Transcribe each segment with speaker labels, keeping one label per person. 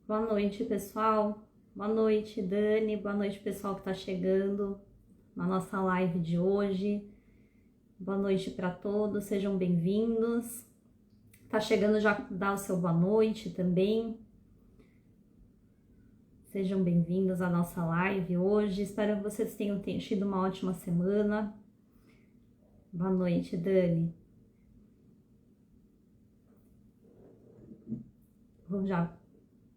Speaker 1: Boa noite, pessoal. Boa noite, Dani. Boa noite, pessoal que está chegando na nossa live de hoje. Boa noite para todos, sejam bem-vindos. Tá chegando, já dá o seu boa noite também. Sejam bem-vindos à nossa live hoje. Espero que vocês tenham tido uma ótima semana. Boa noite, Dani. Vou já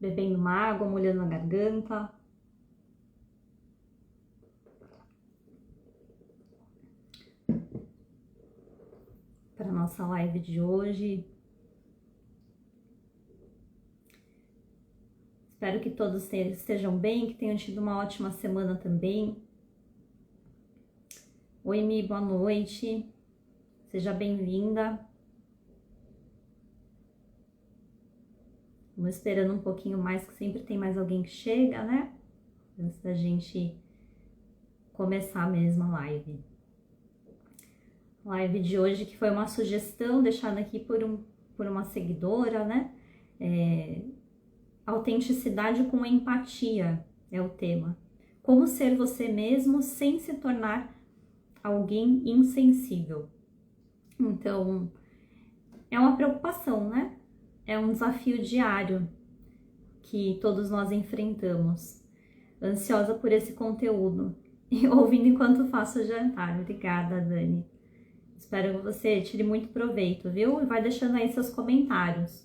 Speaker 1: bebendo uma água, molhando a garganta. Para a nossa live de hoje. Espero que todos estejam bem, que tenham tido uma ótima semana também. Oi, Mi, boa noite. Seja bem-vinda. Vamos esperando um pouquinho mais, que sempre tem mais alguém que chega, né? Antes da gente começar mesmo a live. Live de hoje que foi uma sugestão deixada aqui por uma seguidora, né? Autenticidade com empatia é o tema. Como ser você mesmo sem se tornar alguém insensível. Então, é uma preocupação, né? É um desafio diário que todos nós enfrentamos. Ansiosa por esse conteúdo e ouvindo enquanto faço o jantar. Obrigada, Dani. Espero que você tire muito proveito, viu? E vai deixando aí seus comentários.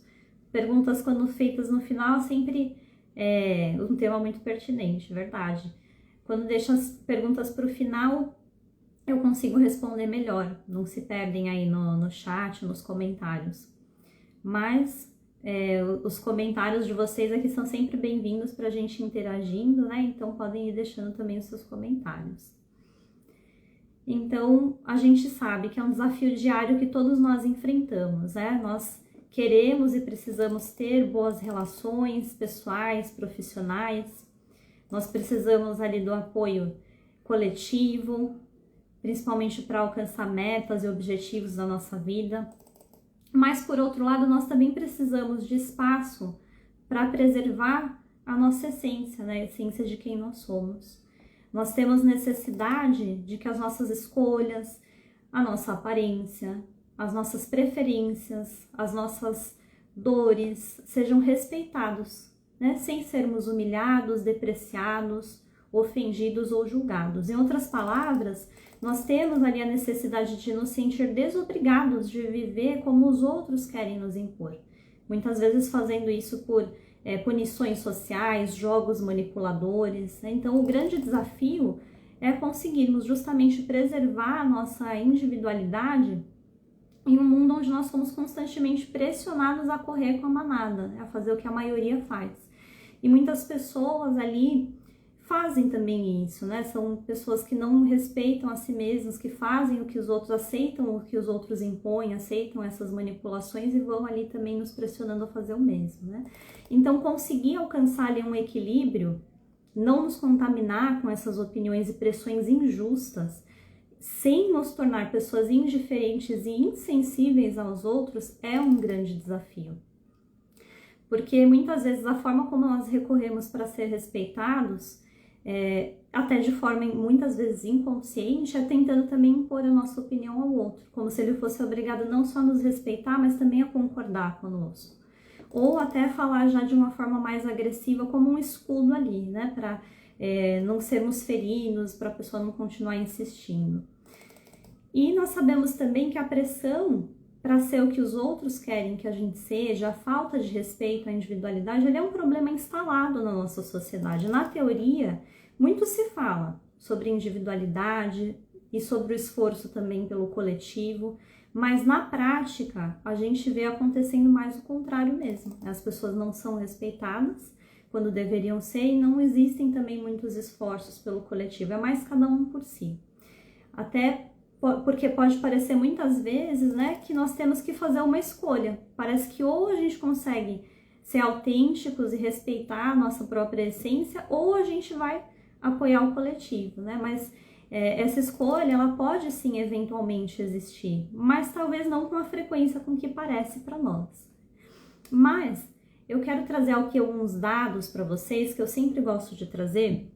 Speaker 1: Perguntas, quando feitas no final, sempre é um tema muito pertinente, verdade. Quando deixo as perguntas para o final, eu consigo responder melhor. Não se perdem aí no chat, nos comentários. Mas os comentários de vocês aqui são sempre bem-vindos para a gente interagindo, né? Então podem ir deixando também os seus comentários. Então, a gente sabe que é um desafio diário que todos nós enfrentamos, né? Nós queremos e precisamos ter boas relações pessoais, profissionais. Nós precisamos ali do apoio coletivo, principalmente para alcançar metas e objetivos da nossa vida. Mas, por outro lado, nós também precisamos de espaço para preservar a nossa essência, né? A essência de quem nós somos. Nós temos necessidade de que as nossas escolhas, a nossa aparência, as nossas preferências, as nossas dores sejam respeitados, né? Sem sermos humilhados, depreciados, ofendidos ou julgados. Em outras palavras, nós temos ali a necessidade de nos sentir desobrigados de viver como os outros querem nos impor. Muitas vezes fazendo isso por punições sociais, jogos manipuladores, né? Então, o grande desafio é conseguirmos justamente preservar a nossa individualidade em um mundo onde nós somos constantemente pressionados a correr com a manada, né? A fazer o que a maioria faz. E muitas pessoas ali fazem também isso, né? São pessoas que não respeitam a si mesmas, que fazem o que os outros aceitam, o que os outros impõem, aceitam essas manipulações e vão ali também nos pressionando a fazer o mesmo, né? Então, conseguir alcançar ali um equilíbrio, não nos contaminar com essas opiniões e pressões injustas, sem nos tornar pessoas indiferentes e insensíveis aos outros, é um grande desafio. Porque muitas vezes a forma como nós recorremos para ser respeitados, até de forma muitas vezes inconsciente, é tentando também impor a nossa opinião ao outro, como se ele fosse obrigado não só a nos respeitar, mas também a concordar conosco. Ou até falar já de uma forma mais agressiva, como um escudo ali, né, para não sermos feridos, para a pessoa não continuar insistindo. E nós sabemos também que a pressão para ser o que os outros querem que a gente seja, a falta de respeito à individualidade, ele é um problema instalado na nossa sociedade. Na teoria, muito se fala sobre individualidade e sobre o esforço também pelo coletivo, mas na prática a gente vê acontecendo mais o contrário mesmo. As pessoas não são respeitadas quando deveriam ser e não existem também muitos esforços pelo coletivo, é mais cada um por si. Até porque pode parecer muitas vezes, né, que nós temos que fazer uma escolha. Parece que ou a gente consegue ser autênticos e respeitar a nossa própria essência, ou a gente vai apoiar o coletivo, né? Mas essa escolha, ela pode sim eventualmente existir, mas talvez não com a frequência com que parece para nós. Mas eu quero trazer aqui alguns dados para vocês que eu sempre gosto de trazer.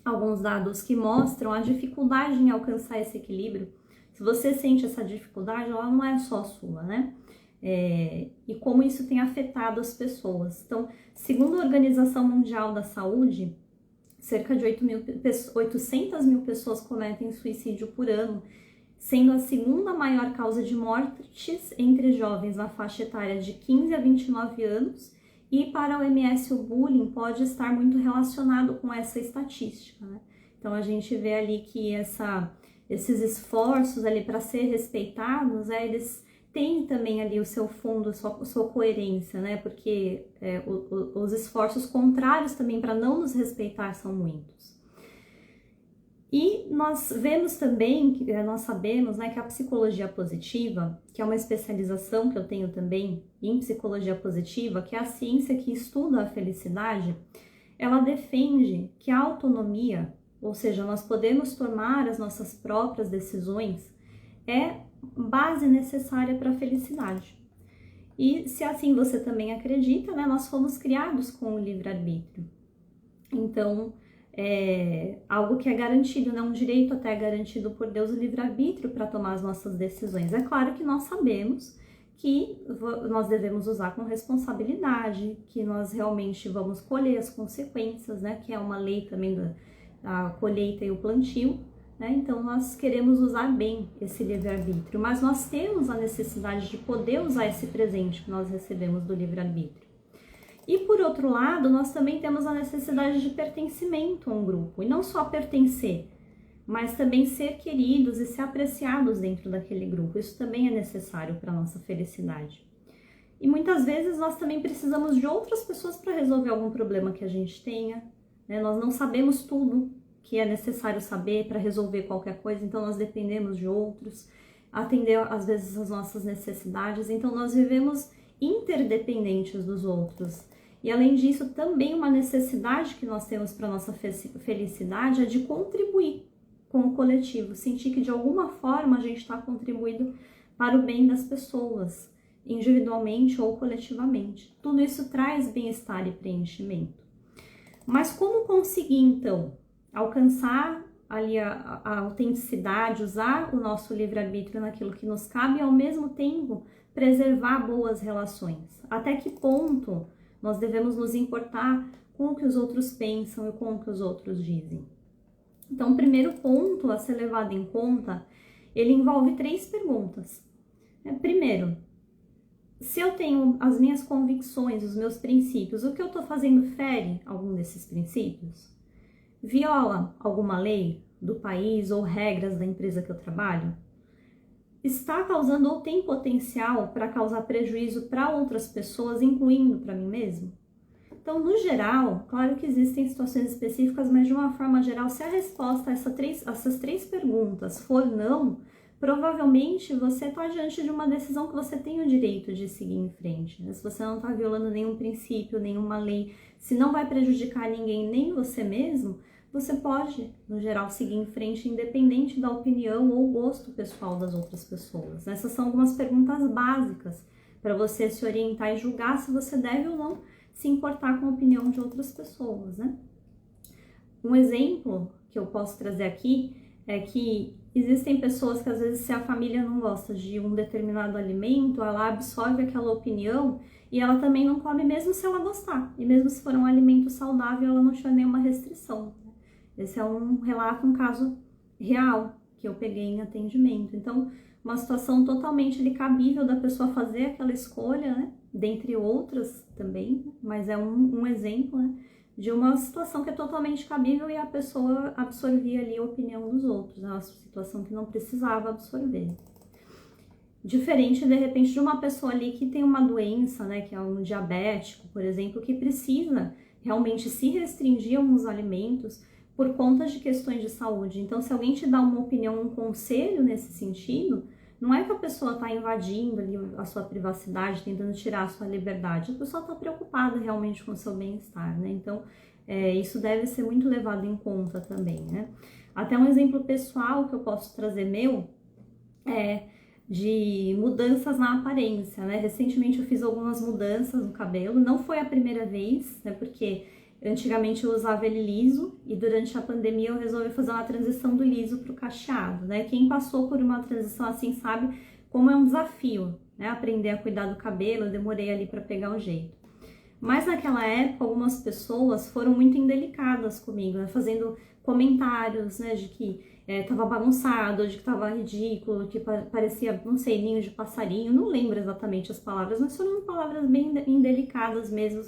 Speaker 1: Alguns dados que mostram a dificuldade em alcançar esse equilíbrio. Se você sente essa dificuldade, ela não é só sua, né? E como isso tem afetado as pessoas. Então, segundo a Organização Mundial da Saúde, cerca de 800 mil pessoas cometem suicídio por ano, sendo a segunda maior causa de mortes entre jovens na faixa etária de 15 a 29 anos. E para a OMS, o bullying pode estar muito relacionado com essa estatística, né? Então, a gente vê ali que esses esforços ali para ser respeitados, eles têm também ali o seu fundo, a sua coerência, né? Porque os esforços contrários também para não nos respeitar são muitos. E nós vemos também, nós sabemos, né, que a psicologia positiva, que é uma especialização que eu tenho também em psicologia positiva, que é a ciência que estuda a felicidade, ela defende que a autonomia, ou seja, nós podemos tomar as nossas próprias decisões, é base necessária para a felicidade. E se assim você também acredita, né, nós fomos criados com o livre-arbítrio. Então, algo que é garantido, né? Um direito até garantido por Deus, o livre-arbítrio para tomar as nossas decisões. É claro que nós sabemos que nós devemos usar com responsabilidade, que nós realmente vamos colher as consequências, né? Que é uma lei também da colheita e o plantio, né? Então nós queremos usar bem esse livre-arbítrio, mas nós temos a necessidade de poder usar esse presente que nós recebemos do livre-arbítrio. E por outro lado, nós também temos a necessidade de pertencimento a um grupo, e não só pertencer, mas também ser queridos e ser apreciados dentro daquele grupo. Isso também é necessário para a nossa felicidade. E muitas vezes nós também precisamos de outras pessoas para resolver algum problema que a gente tenha, né? Nós não sabemos tudo que é necessário saber para resolver qualquer coisa, então nós dependemos de outros, atender às vezes as nossas necessidades, então nós vivemos interdependentes dos outros. E além disso, também uma necessidade que nós temos para nossa felicidade é de contribuir com o coletivo, sentir que de alguma forma a gente está contribuindo para o bem das pessoas, individualmente ou coletivamente. Tudo isso traz bem-estar e preenchimento. Mas como conseguir, então, alcançar ali a autenticidade, usar o nosso livre-arbítrio naquilo que nos cabe e ao mesmo tempo preservar boas relações? Até que ponto nós devemos nos importar com o que os outros pensam e com o que os outros dizem? Então, o primeiro ponto a ser levado em conta, ele envolve 3 perguntas. Primeiro, se eu tenho as minhas convicções, os meus princípios, o que eu estou fazendo fere algum desses princípios? Viola alguma lei do país ou regras da empresa que eu trabalho? Está causando ou tem potencial para causar prejuízo para outras pessoas, incluindo para mim mesmo? Então, no geral, claro que existem situações específicas, mas de uma forma geral, se a resposta a essas 3 perguntas for não, provavelmente você está diante de uma decisão que você tem o direito de seguir em frente, né? Se você não está violando nenhum princípio, nenhuma lei, se não vai prejudicar ninguém, nem você mesmo, você pode, no geral, seguir em frente, independente da opinião ou gosto pessoal das outras pessoas. Essas são algumas perguntas básicas para você se orientar e julgar se você deve ou não se importar com a opinião de outras pessoas, né? Um exemplo que eu posso trazer aqui é que existem pessoas que às vezes, se a família não gosta de um determinado alimento, ela absorve aquela opinião e ela também não come mesmo se ela gostar. E mesmo se for um alimento saudável, ela não tiver nenhuma restrição. Esse é um relato, um caso real que eu peguei em atendimento. Então, uma situação totalmente cabível da pessoa fazer aquela escolha, né? Dentre outras também, mas é um exemplo, né? De uma situação que é totalmente cabível e a pessoa absorvia ali a opinião dos outros, né? Uma situação que não precisava absorver. Diferente, de repente, de uma pessoa ali que tem uma doença, né? Que é um diabético, por exemplo, que precisa realmente se restringir a alguns alimentos por conta de questões de saúde. Então, se alguém te dá uma opinião, um conselho nesse sentido, não é que a pessoa está invadindo ali a sua privacidade, tentando tirar a sua liberdade. A pessoa está preocupada realmente com o seu bem-estar, né? Então, isso deve ser muito levado em conta também, né? Até um exemplo pessoal que eu posso trazer meu é de mudanças na aparência, né? Recentemente eu fiz algumas mudanças no cabelo, não foi a primeira vez, né? Porque antigamente eu usava ele liso e durante a pandemia eu resolvi fazer uma transição do liso para o cacheado, né? Quem passou por uma transição assim sabe como é um desafio, né? Aprender a cuidar do cabelo, eu demorei ali para pegar o jeito. Mas naquela época, algumas pessoas foram muito indelicadas comigo, né? Fazendo comentários, né, de que tava bagunçado, de que tava ridículo, que parecia, não sei, ninho de passarinho, não lembro exatamente as palavras, mas foram palavras bem indelicadas mesmo,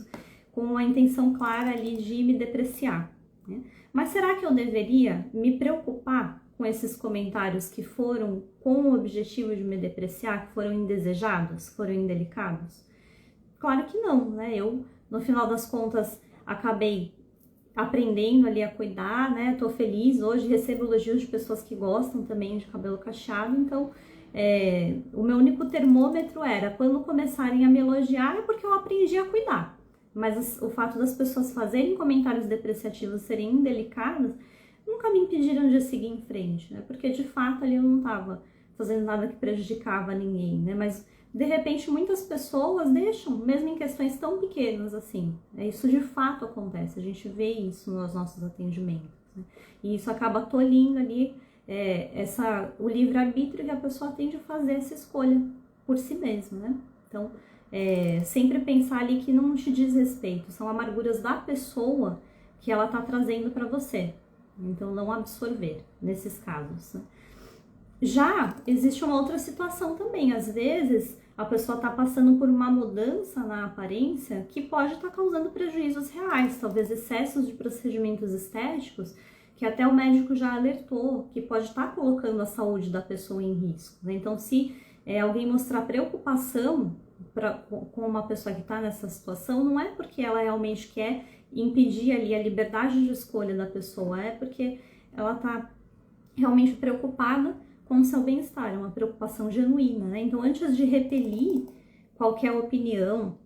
Speaker 1: com a intenção clara ali de me depreciar, né? Mas será que eu deveria me preocupar com esses comentários que foram com o objetivo de me depreciar, que foram indesejados, foram indelicados? Claro que não, né? Eu, no final das contas, acabei aprendendo ali a cuidar, né? Tô feliz, hoje recebo elogios de pessoas que gostam também de cabelo cacheado, então o meu único termômetro era quando começarem a me elogiar é porque eu aprendi a cuidar. Mas o fato das pessoas fazerem comentários depreciativos, serem indelicados, nunca me impediram de seguir em frente, né? Porque de fato ali eu não tava fazendo nada que prejudicava ninguém, né? Mas de repente muitas pessoas deixam, mesmo em questões tão pequenas assim. Isso de fato acontece, a gente vê isso nos nossos atendimentos, né? E isso acaba tolhindo ali o livre-arbítrio que a pessoa tem de fazer essa escolha por si mesma, né? Então, sempre pensar ali que não te diz respeito, são amarguras da pessoa que ela tá trazendo para você. Então, não absorver nesses casos, né? Já existe uma outra situação também, às vezes a pessoa está passando por uma mudança na aparência que pode estar causando prejuízos reais, talvez excessos de procedimentos estéticos, que até o médico já alertou, que pode estar colocando a saúde da pessoa em risco, né? Então, se alguém mostrar preocupação com uma pessoa que está nessa situação, não é porque ela realmente quer impedir ali a liberdade de escolha da pessoa, é porque ela está realmente preocupada com o seu bem-estar, é uma preocupação genuína, né? Então, antes de repelir qualquer opinião,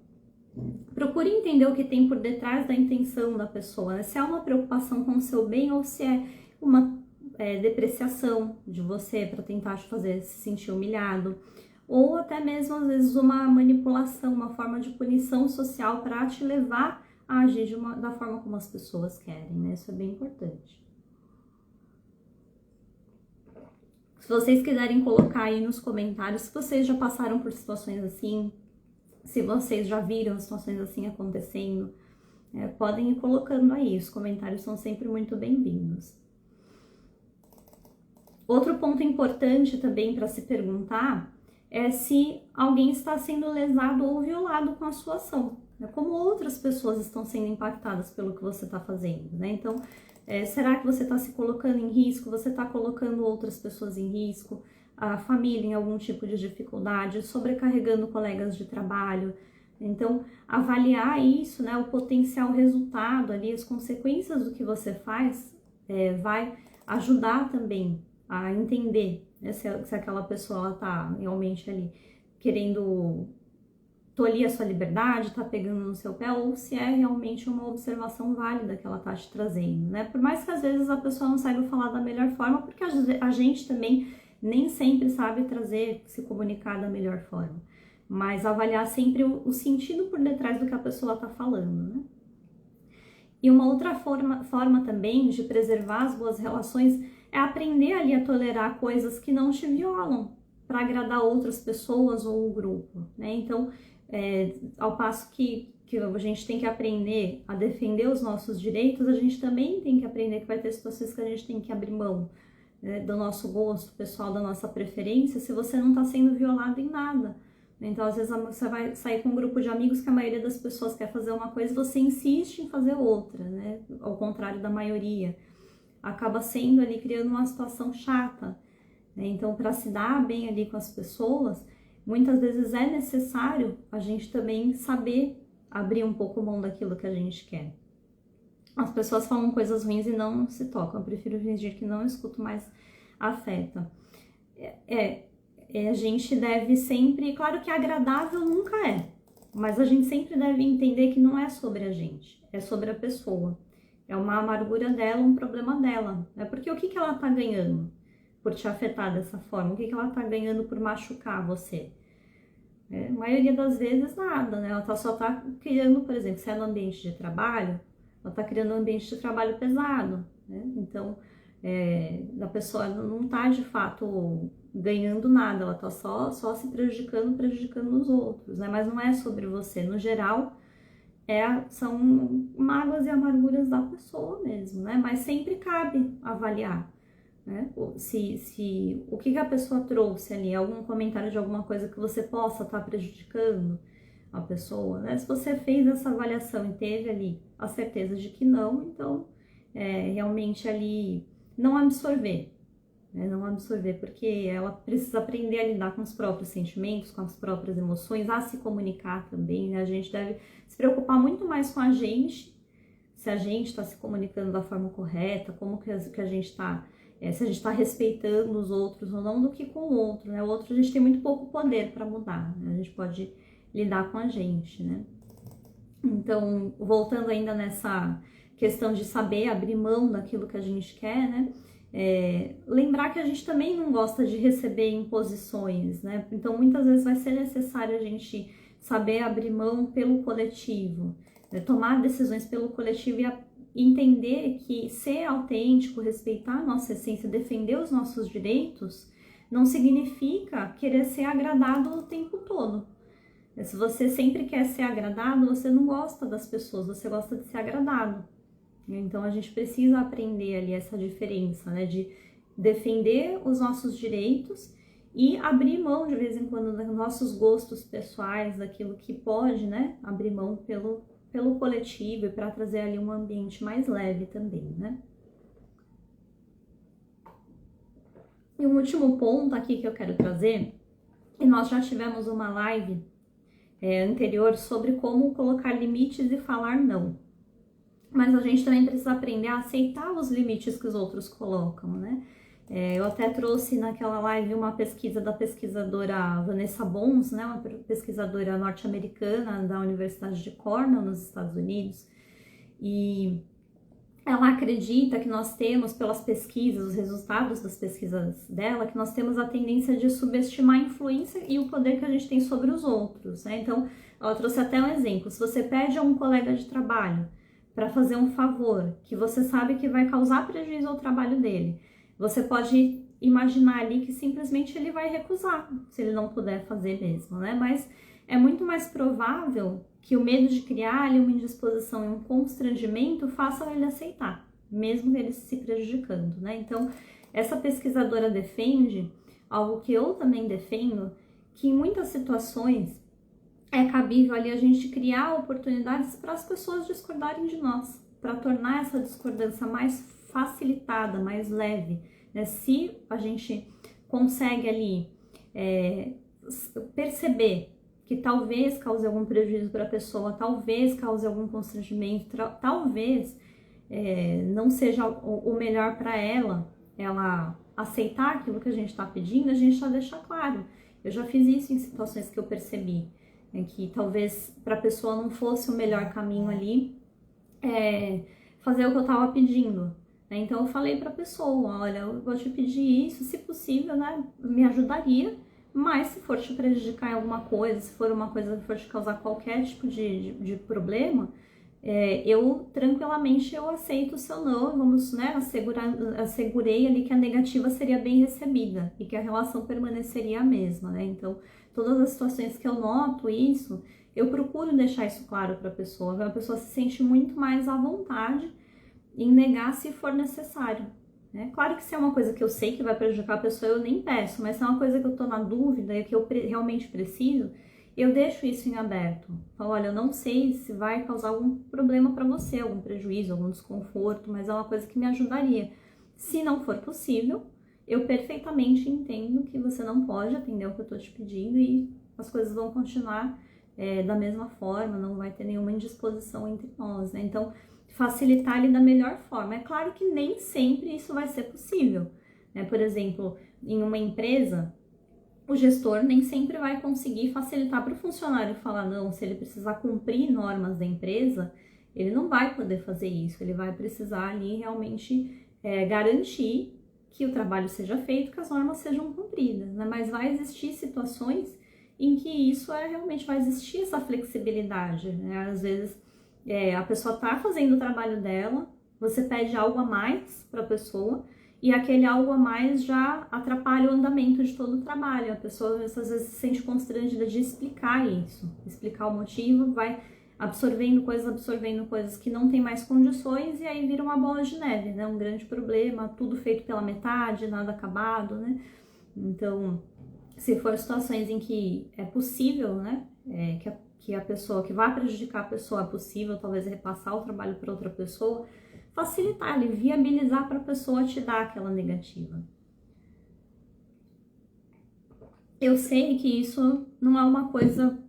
Speaker 1: procure entender o que tem por detrás da intenção da pessoa, né? Se é uma preocupação com o seu bem ou se é uma depreciação de você para tentar te fazer se sentir humilhado, ou até mesmo, às vezes, uma manipulação, uma forma de punição social para te levar a agir da forma como as pessoas querem, né? Isso é bem importante. Se vocês quiserem colocar aí nos comentários se vocês já passaram por situações assim, se vocês já viram situações assim acontecendo, podem ir colocando aí, os comentários são sempre muito bem-vindos. Outro ponto importante também para se perguntar é se alguém está sendo lesado ou violado com a sua ação, né? Como outras pessoas estão sendo impactadas pelo que você está fazendo, né? Então, será que você está se colocando em risco? Você está colocando outras pessoas em risco? A família em algum tipo de dificuldade? Sobrecarregando colegas de trabalho? Então, avaliar isso, né? O potencial resultado ali, as consequências do que você faz, vai ajudar também a entender, né, se aquela pessoa está realmente ali querendo tolir a sua liberdade, tá pegando no seu pé, ou se é realmente uma observação válida que ela tá te trazendo, né? Por mais que às vezes a pessoa não saiba falar da melhor forma, porque a gente também nem sempre sabe se comunicar da melhor forma, mas avaliar sempre o sentido por detrás do que a pessoa tá falando, né? E uma outra forma também de preservar as boas relações é aprender ali a tolerar coisas que não te violam para agradar outras pessoas ou o grupo, né? Então, ao passo que a gente tem que aprender a defender os nossos direitos, a gente também tem que aprender que vai ter situações que a gente tem que abrir mão, né, do nosso gosto pessoal, da nossa preferência, se você não está sendo violado em nada. Então, às vezes, você vai sair com um grupo de amigos que a maioria das pessoas quer fazer uma coisa e você insiste em fazer outra, né? Ao contrário da maioria. Acaba sendo ali, criando uma situação chata, né? Então, para se dar bem ali com as pessoas, muitas vezes é necessário a gente também saber abrir um pouco mão daquilo que a gente quer. As pessoas falam coisas ruins e não se tocam. Eu prefiro fingir que não escuto, mas afeta. A gente deve sempre... Claro que agradável nunca é, mas a gente sempre deve entender que não é sobre a gente, é sobre a pessoa. É uma amargura dela, um problema dela. Porque o que ela tá ganhando? por te afetar dessa forma? O que ela tá ganhando por machucar você? A maioria das vezes nada, né? Ela só tá criando, por exemplo, se é no ambiente de trabalho, ela tá criando um ambiente de trabalho pesado, né? Então, a pessoa não tá de fato ganhando nada, ela tá só se prejudicando os outros, né? Mas não é sobre você, no geral, são mágoas e amarguras da pessoa mesmo, né? Mas sempre cabe avaliar, né? Se o que a pessoa trouxe ali, algum comentário de alguma coisa que você possa estar prejudicando a pessoa, né? Se você fez essa avaliação e teve ali a certeza de que não, então realmente ali não absorver, né? Não absorver, porque ela precisa aprender a lidar com os próprios sentimentos, com as próprias emoções, a se comunicar também, né? A gente deve se preocupar muito mais com a gente, se a gente está se comunicando da forma correta, como que a gente está, se a gente está respeitando os outros ou não, do que com o outro, né? O outro a gente tem muito pouco poder para mudar, né? A gente pode lidar com a gente, né? Então, voltando ainda nessa questão de saber abrir mão daquilo que a gente quer, né? Lembrar que a gente também não gosta de receber imposições, né? Então, muitas vezes vai ser necessário a gente saber abrir mão pelo coletivo, né? Tomar decisões pelo coletivo e entender que ser autêntico, respeitar a nossa essência, defender os nossos direitos, não significa querer ser agradado o tempo todo. Se você sempre quer ser agradado, você não gosta das pessoas, você gosta de ser agradado. Então a gente precisa aprender ali essa diferença, né, de defender os nossos direitos e abrir mão de vez em quando dos nossos gostos pessoais, daquilo que pode, né, abrir mão pelo coletivo e para trazer ali um ambiente mais leve também, né. E um último ponto aqui que eu quero trazer, e nós já tivemos uma live anterior sobre como colocar limites e falar não. Mas a gente também precisa aprender a aceitar os limites que os outros colocam, né? Eu até trouxe naquela live uma pesquisa da pesquisadora Vanessa Bones, né? Uma pesquisadora norte-americana da Universidade de Cornell, nos Estados Unidos. E ela acredita que nós temos, pelas pesquisas, os resultados das pesquisas dela, que nós temos a tendência de subestimar a influência e o poder que a gente tem sobre os outros, né? Então, ela trouxe até um exemplo. Se você pede a um colega de trabalho para fazer um favor que você sabe que vai causar prejuízo ao trabalho dele, você pode imaginar ali que simplesmente ele vai recusar, se ele não puder fazer mesmo, né? Mas é muito mais provável que o medo de criar ali uma indisposição e um constrangimento façam ele aceitar, mesmo ele se prejudicando, né? Então, essa pesquisadora defende algo que eu também defendo, que em muitas situações é cabível ali a gente criar oportunidades para as pessoas discordarem de nós, para tornar essa discordância mais facilitada, mais leve, né? Se a gente consegue ali perceber que talvez cause algum prejuízo para a pessoa, talvez cause algum constrangimento, talvez não seja o melhor para ela aceitar aquilo que a gente está pedindo, a gente já deixa claro. Eu já fiz isso em situações que eu percebi, que talvez para a pessoa não fosse o melhor caminho ali fazer o que eu estava pedindo. Então eu falei para a pessoa, olha, eu vou te pedir isso, se possível, né, me ajudaria, mas se for te prejudicar em alguma coisa, se for uma coisa que for te causar qualquer tipo de problema, eu tranquilamente aceito o seu não, vamos, né, assegurei ali que a negativa seria bem recebida e que a relação permaneceria a mesma, né? Então, todas as situações que eu noto isso, eu procuro deixar isso claro para a pessoa se sente muito mais à vontade em negar se for necessário. Claro que se é uma coisa que eu sei que vai prejudicar a pessoa, eu nem peço, mas se é uma coisa que eu tô na dúvida e que eu realmente preciso, eu deixo isso em aberto. Falo, olha, eu não sei se vai causar algum problema para você, algum prejuízo, algum desconforto, mas é uma coisa que me ajudaria. Se não for possível, eu perfeitamente entendo que você não pode atender o que eu tô te pedindo e as coisas vão continuar da mesma forma, não vai ter nenhuma indisposição entre nós, né? Então, facilitar ele da melhor forma. É claro que nem sempre isso vai ser possível, né? Por exemplo, em uma empresa, o gestor nem sempre vai conseguir facilitar para o funcionário falar não. Se ele precisar cumprir normas da empresa, ele não vai poder fazer isso. Ele vai precisar ali realmente garantir que o trabalho seja feito, que as normas sejam cumpridas, né? Mas vai existir situações em que isso realmente vai existir essa flexibilidade, né? Às vezes a pessoa está fazendo o trabalho dela, você pede algo a mais para a pessoa e aquele algo a mais já atrapalha o andamento de todo o trabalho. A pessoa às vezes se sente constrangida de explicar isso, explicar o motivo, vai absorvendo coisas que não tem mais condições e aí vira uma bola de neve, né? Um grande problema, tudo feito pela metade, nada acabado, né? Então, se for situações em que é possível, né? Que a pessoa, que vai prejudicar a pessoa, é possível talvez repassar o trabalho para outra pessoa, facilitar ali, viabilizar para a pessoa te dar aquela negativa. Eu sei que isso não é uma coisa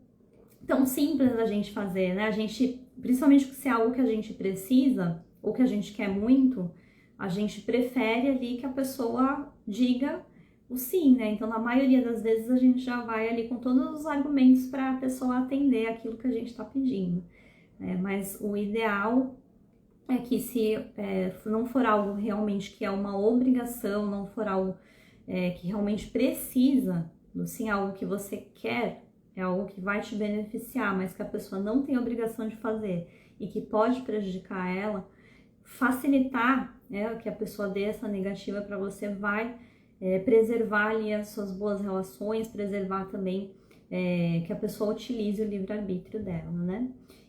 Speaker 1: tão simples da gente fazer, né? A gente, principalmente se é algo que a gente precisa ou que a gente quer muito, a gente prefere ali que a pessoa diga o sim, né? Então, na maioria das vezes, a gente já vai ali com todos os argumentos para a pessoa atender aquilo que a gente está pedindo, né? Mas o ideal é que se não for algo realmente que é uma obrigação, não for algo que realmente precisa, sim, algo que você quer, é algo que vai te beneficiar, mas que a pessoa não tem obrigação de fazer e que pode prejudicar ela, facilitar, né, que a pessoa dê essa negativa para você vai preservar ali as suas boas relações, preservar também que a pessoa utilize o livre-arbítrio dela, né?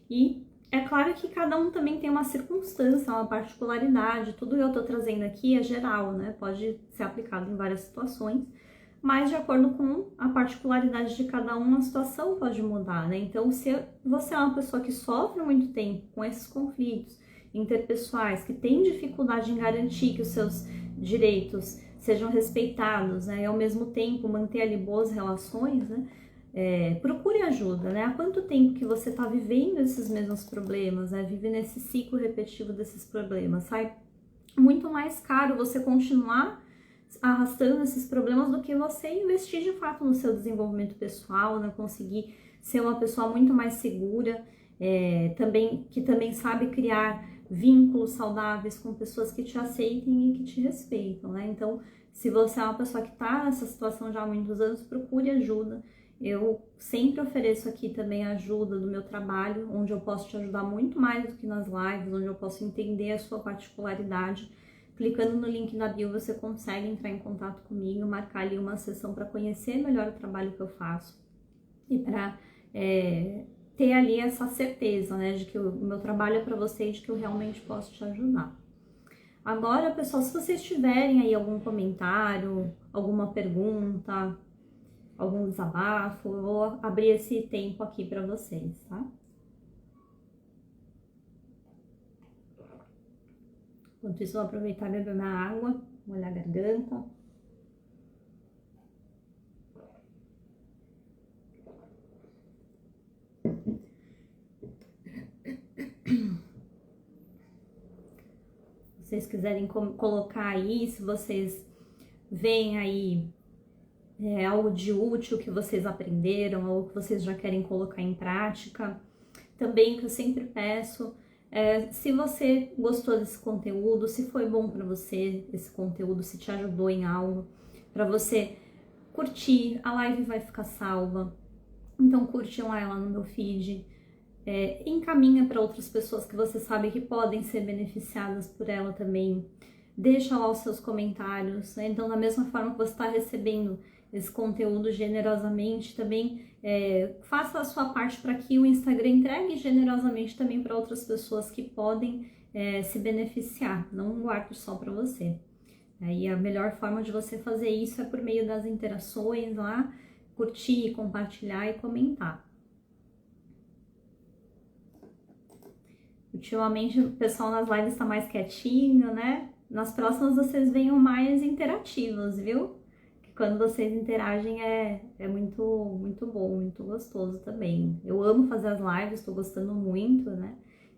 Speaker 1: E é claro que cada um também tem uma circunstância, uma particularidade, tudo que eu tô trazendo aqui é geral, né? Pode ser aplicado em várias situações, mas de acordo com a particularidade de cada um, a situação pode mudar, né? Então, se você é uma pessoa que sofre muito tempo com esses conflitos interpessoais, que tem dificuldade em garantir que os seus direitos sejam respeitados, né? E ao mesmo tempo manter ali boas relações, né? Procure ajuda, né? Há quanto tempo que você está vivendo esses mesmos problemas, né? Vive nesse ciclo repetitivo desses problemas. Sai muito mais caro você continuar arrastando esses problemas do que você investir de fato no seu desenvolvimento pessoal, né? Conseguir ser uma pessoa muito mais segura, que também sabe criar vínculos saudáveis com pessoas que te aceitem e que te respeitam, né? Então, se você é uma pessoa que está nessa situação já há muitos anos, procure ajuda. Eu sempre ofereço aqui também a ajuda do meu trabalho, onde eu posso te ajudar muito mais do que nas lives, onde eu posso entender a sua particularidade. Clicando no link na bio, você consegue entrar em contato comigo, marcar ali uma sessão para conhecer melhor o trabalho que eu faço e para ter ali essa certeza, né, de que o meu trabalho é para você e de que eu realmente posso te ajudar. Agora, pessoal, se vocês tiverem aí algum comentário, alguma pergunta, algum desabafo, eu vou abrir esse tempo aqui para vocês, tá? Enquanto isso, eu vou aproveitar e beber minha água, molhar a garganta. Se vocês quiserem colocar aí, se vocês veem aí algo de útil que vocês aprenderam ou que vocês já querem colocar em prática. Também que eu sempre peço, se você gostou desse conteúdo, se foi bom para você esse conteúdo, se te ajudou em algo, para você curtir, a live vai ficar salva. Então curtam ela no meu feed, encaminha para outras pessoas que você sabe que podem ser beneficiadas por ela também. Deixa lá os seus comentários, né? Então da mesma forma que você está recebendo esse conteúdo generosamente, também faça a sua parte para que o Instagram entregue generosamente também para outras pessoas que podem se beneficiar, não guarde só para você. Aí a melhor forma de você fazer isso é por meio das interações lá, curtir, compartilhar e comentar. Ultimamente o pessoal nas lives está mais quietinho, né? Nas próximas vocês venham mais interativos, viu? Que quando vocês interagem é muito, muito bom, muito gostoso também. Eu amo fazer as lives, estou gostando muito, né?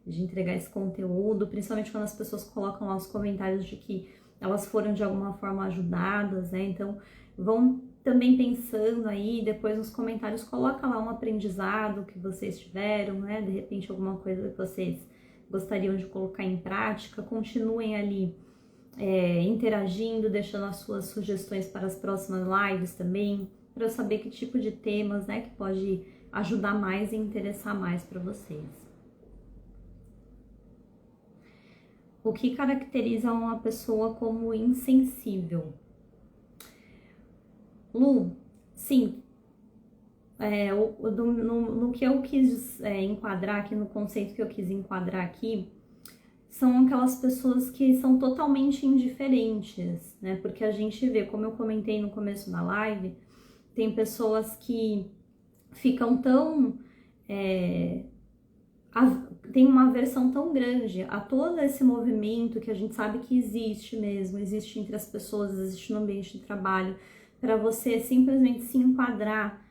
Speaker 1: De entregar esse conteúdo, principalmente quando as pessoas colocam lá os comentários de que elas foram de alguma forma ajudadas, né? Então vão também pensando aí, depois nos comentários coloca lá um aprendizado que vocês tiveram, né? De repente alguma coisa que vocês gostariam de colocar em prática, continuem ali interagindo, deixando as suas sugestões para as próximas lives também, para eu saber que tipo de temas, né, que pode ajudar mais e interessar mais para vocês. O que caracteriza uma pessoa como insensível? Lu, sim, no que eu quis enquadrar aqui, no conceito que eu quis enquadrar aqui, são aquelas pessoas que são totalmente indiferentes, né? Porque a gente vê, como eu comentei no começo da live, tem pessoas que ficam tão... tem uma aversão tão grande a todo esse movimento que a gente sabe que existe mesmo, existe entre as pessoas, existe no ambiente de trabalho, para você simplesmente se enquadrar,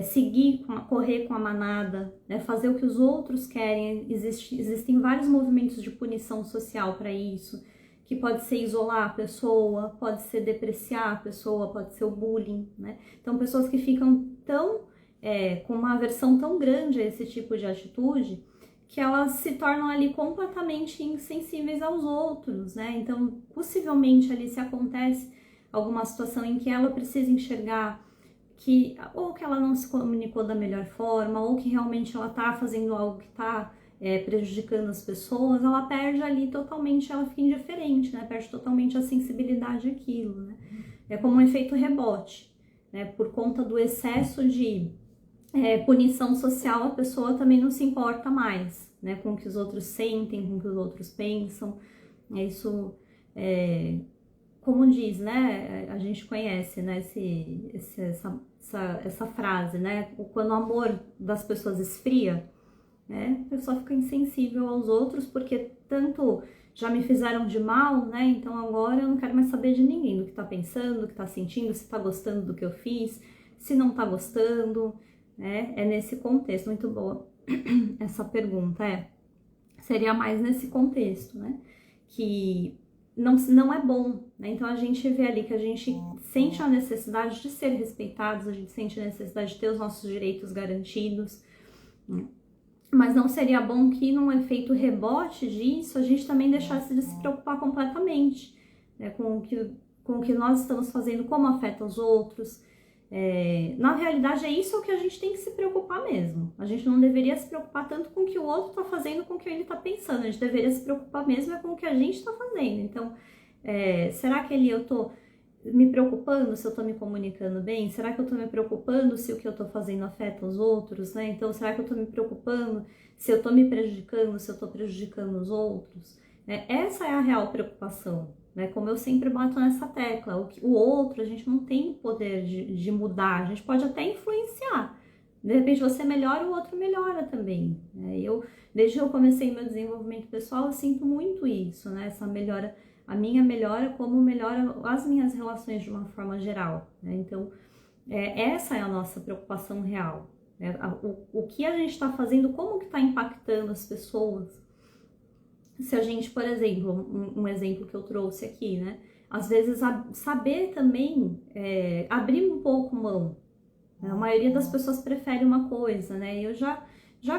Speaker 1: seguir, correr com a manada, né, fazer o que os outros querem. Existem vários movimentos de punição social para isso, que pode ser isolar a pessoa, pode ser depreciar a pessoa, pode ser o bullying, né? Então, pessoas que ficam com uma aversão tão grande a esse tipo de atitude, que elas se tornam ali completamente insensíveis aos outros, né? Então, possivelmente ali se acontece alguma situação em que ela precisa enxergar que ou que ela não se comunicou da melhor forma, ou que realmente ela tá fazendo algo que tá prejudicando as pessoas, ela perde ali totalmente, ela fica indiferente, né? Perde totalmente a sensibilidade àquilo, né? É como um efeito rebote, né? Por conta do excesso de punição social, a pessoa também não se importa mais, né? Com o que os outros sentem, com o que os outros pensam. Isso como diz, né, a gente conhece, né, essa frase, né, quando o amor das pessoas esfria, né, a pessoa fica insensível aos outros, porque tanto já me fizeram de mal, né, então agora eu não quero mais saber de ninguém, do que tá pensando, do que tá sentindo, se tá gostando do que eu fiz, se não tá gostando, né, é nesse contexto. Muito boa essa pergunta, seria mais nesse contexto, né, que não é bom, né? Então a gente vê ali que a gente sente a necessidade de ser respeitados, a gente sente a necessidade de ter os nossos direitos garantidos, né? Mas não seria bom que num efeito rebote disso a gente também deixasse de se preocupar completamente, né, com o que nós estamos fazendo, como afeta os outros. Na realidade é isso que a gente tem que se preocupar mesmo. A gente não deveria se preocupar tanto com o que o outro está fazendo, com o que ele está pensando. A gente deveria se preocupar mesmo com o que a gente está fazendo. Então, será que eu tô me preocupando se eu tô me comunicando bem? Será que eu tô me preocupando se o que eu tô fazendo afeta os outros, né? Então, será que eu tô me preocupando se eu tô me prejudicando, se eu tô prejudicando os outros? Essa é a real preocupação, né? Como eu sempre bato nessa tecla, o outro a gente não tem poder de mudar, a gente pode até influenciar. De repente você melhora, o outro melhora também, né? Desde que eu comecei meu desenvolvimento pessoal, eu sinto muito isso, né? Essa melhora, a minha melhora, como melhora as minhas relações de uma forma geral, né? Então, essa é a nossa preocupação real, né? O que a gente está fazendo, como que está impactando as pessoas. Se a gente, por exemplo, um exemplo que eu trouxe aqui, né? Às vezes saber também abrir um pouco mão. A maioria das pessoas prefere uma coisa, né? Eu já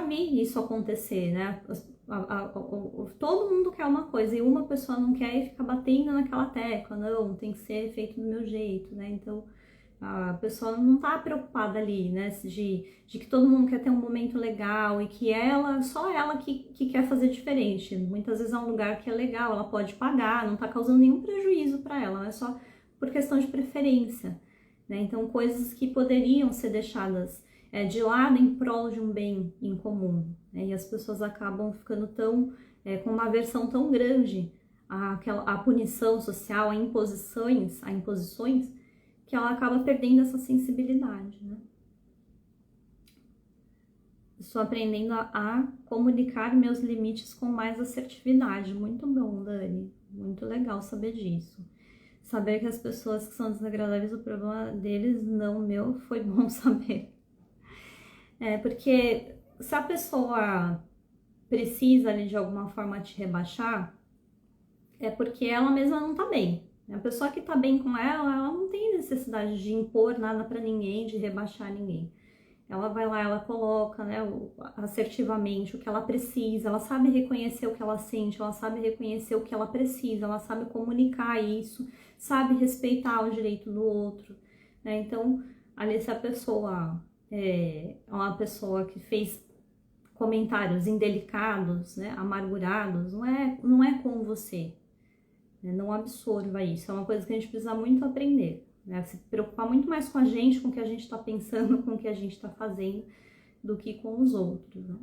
Speaker 1: vi isso acontecer, né? Todo mundo quer uma coisa e uma pessoa não quer e fica batendo naquela tecla. Não, tem que ser feito do meu jeito, né? Então, a pessoa não tá preocupada ali, né? De que todo mundo quer ter um momento legal e que só ela que quer fazer diferente. Muitas vezes é um lugar que é legal, ela pode pagar, não tá causando nenhum prejuízo para ela, é só por questão de preferência, né? Então, coisas que poderiam ser deixadas de lado em prol de um bem em comum, né? E as pessoas acabam ficando com uma aversão tão grande à punição social, a imposições, que ela acaba perdendo essa sensibilidade, né? Estou aprendendo a comunicar meus limites com mais assertividade. Muito bom, Dani. Muito legal saber disso. Saber que as pessoas que são desagradáveis, o problema deles, não meu, foi bom saber. Porque se a pessoa precisa ali de alguma forma te rebaixar, é porque ela mesma não tá bem. A pessoa que tá bem com ela não tem necessidade de impor nada pra ninguém, de rebaixar ninguém. ela vai lá, ela coloca, né, assertivamente o que ela precisa, ela sabe reconhecer o que ela sente, ela sabe reconhecer o que ela precisa, ela sabe comunicar isso, sabe respeitar o direito do outro, né? Então, ali se a pessoa é uma pessoa que fez comentários indelicados, né, amargurados, não é com você, né? Não absorva isso, é uma coisa que a gente precisa muito aprender, né? Se preocupar muito mais com a gente, com o que a gente está pensando, com o que a gente está fazendo, do que com os outros, né?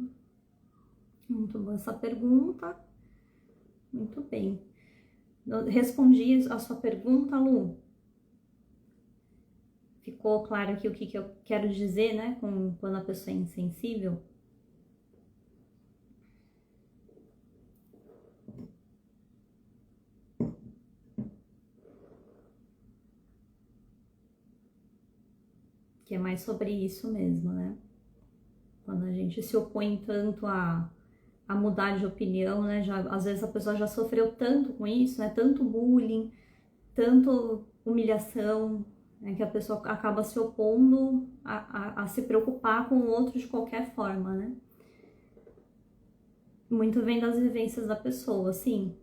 Speaker 1: Muito boa essa pergunta, muito bem. Eu respondi a sua pergunta, Lu? Ficou claro aqui o que eu quero dizer, né, quando a pessoa é insensível? Que é mais sobre isso mesmo, né? Quando a gente se opõe tanto a mudar de opinião, né? Às vezes a pessoa já sofreu tanto com isso, né? Tanto bullying, tanto humilhação, né? Que a pessoa acaba se opondo a se preocupar com o outro de qualquer forma, né? Muito vem das vivências da pessoa, sim.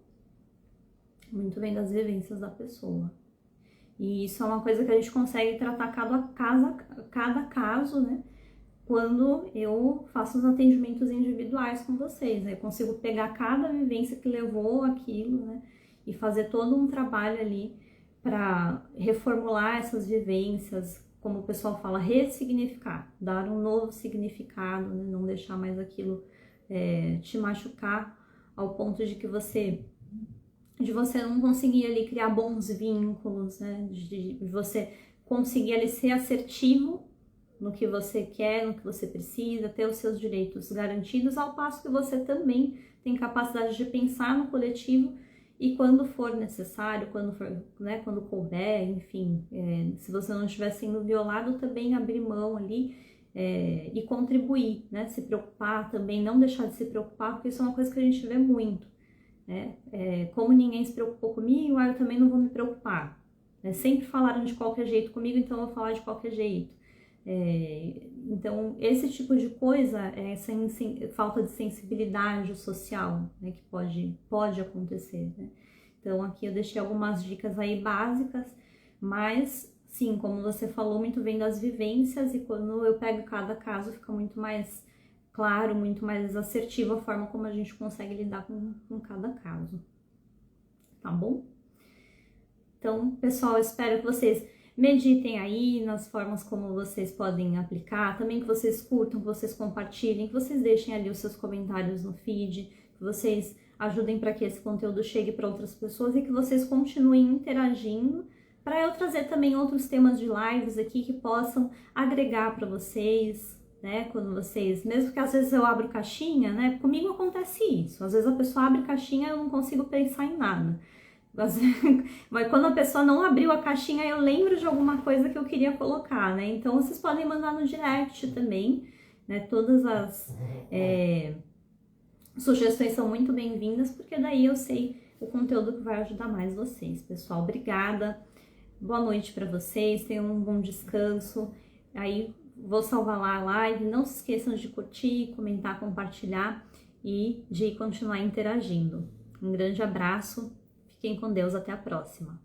Speaker 1: Muito vem das vivências da pessoa. E isso é uma coisa que a gente consegue tratar cada caso, né? Quando eu faço os atendimentos individuais com vocês, né? Eu consigo pegar cada vivência que levou aquilo, né? E fazer todo um trabalho ali para reformular essas vivências, como o pessoal fala, ressignificar, dar um novo significado, né? Não deixar mais aquilo te machucar ao ponto de você não conseguir ali criar bons vínculos, né? De você conseguir ali ser assertivo no que você quer, no que você precisa, ter os seus direitos garantidos, ao passo que você também tem capacidade de pensar no coletivo e quando for necessário, quando for, né, quando couber, enfim, se você não estiver sendo violado, também abrir mão ali e contribuir, né? Se preocupar também, não deixar de se preocupar, porque isso é uma coisa que a gente vê muito, né? Como ninguém se preocupou comigo, eu também não vou me preocupar. Sempre falaram de qualquer jeito comigo, então eu vou falar de qualquer jeito. Então, esse tipo de coisa, essa falta de sensibilidade social, né, que pode acontecer, né? Então, aqui eu deixei algumas dicas aí básicas, mas, sim, como você falou, muito vem das vivências, e quando eu pego cada caso, fica muito mais claro, muito mais assertivo a forma como a gente consegue lidar com cada caso, tá bom? Então, pessoal, espero que vocês meditem aí nas formas como vocês podem aplicar, também que vocês curtam, que vocês compartilhem, que vocês deixem ali os seus comentários no feed, que vocês ajudem para que esse conteúdo chegue para outras pessoas e que vocês continuem interagindo para eu trazer também outros temas de lives aqui que possam agregar para vocês, né? Quando vocês, mesmo que às vezes eu abro caixinha, né? Comigo acontece isso, às vezes a pessoa abre caixinha e eu não consigo pensar em nada. Mas quando a pessoa não abriu a caixinha, eu lembro de alguma coisa que eu queria colocar, né? Então, vocês podem mandar no direct também, né? Todas as sugestões são muito bem-vindas, porque daí eu sei o conteúdo que vai ajudar mais vocês. Pessoal, obrigada. Boa noite para vocês, tenham um bom descanso. Aí, vou salvar lá a live. Não se esqueçam de curtir, comentar, compartilhar e de continuar interagindo. Um grande abraço. Fiquem com Deus, até a próxima.